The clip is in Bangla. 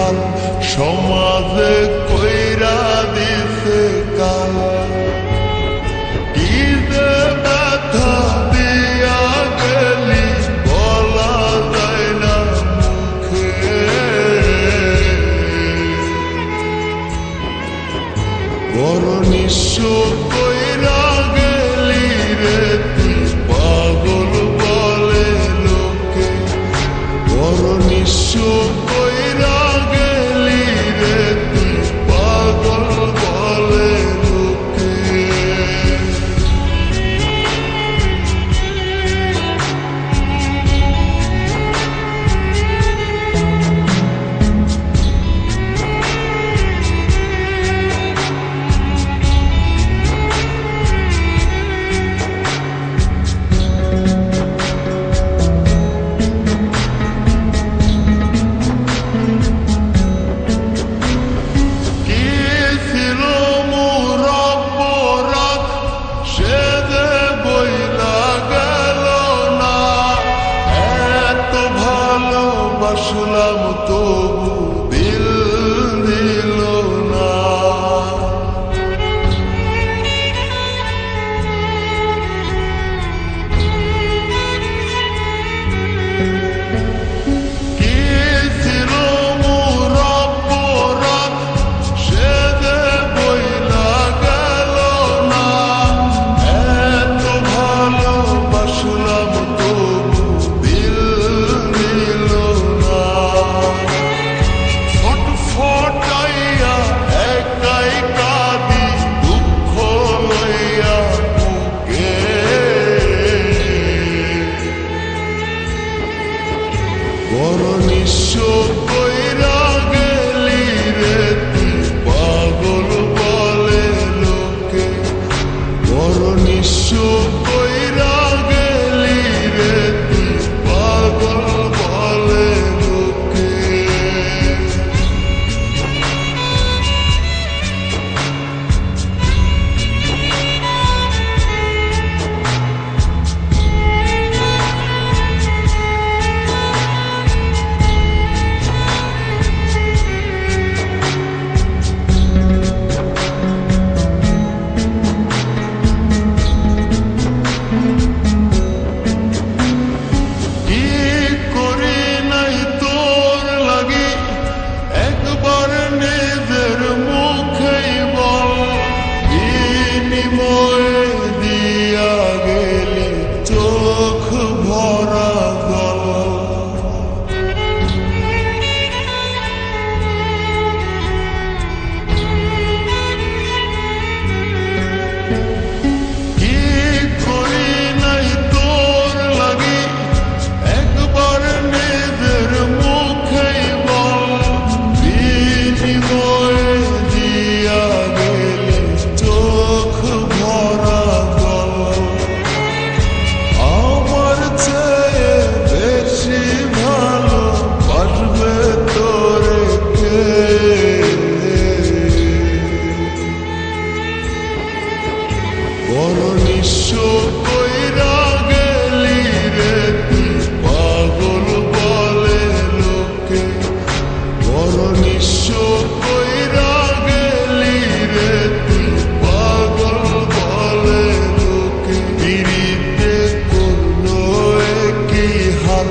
হাল সমাজে কইরা দিছে কাল। কি যে ব্যথা দিয়া গেলি বলা যায় না মুখে, বড় নিঃস্ব কইরা গেলি রে তুই পাগল বলে লোকে, বড় নিঃস্ব কইরা গেলি রে তুই পাগল বলে লোকে। বাসলাম তবু দিল দিল না, কি ছিল মোর অপরাধ সে যে বইলা গেল না, এত ভালো বাসলাম তবু দিল দিল না। ফটফটাইয়া একাই কাঁদি দুঃখ লইয়া বুকে, বড় নিঃস্ব কইরা গেলি রে তুই পাগল বলে লোকে, বড় নিঃস্ব কইরা গেলি রে তুই পাগল বলে লোকে। বড় নিঃস্ব কইরা গেলি রে তুই পাগল বলে লোকে, বড় নিঃস্ব কইরা গেলি রে তুই পাগল বলে লোকে। পিরিতে করলো কি হাল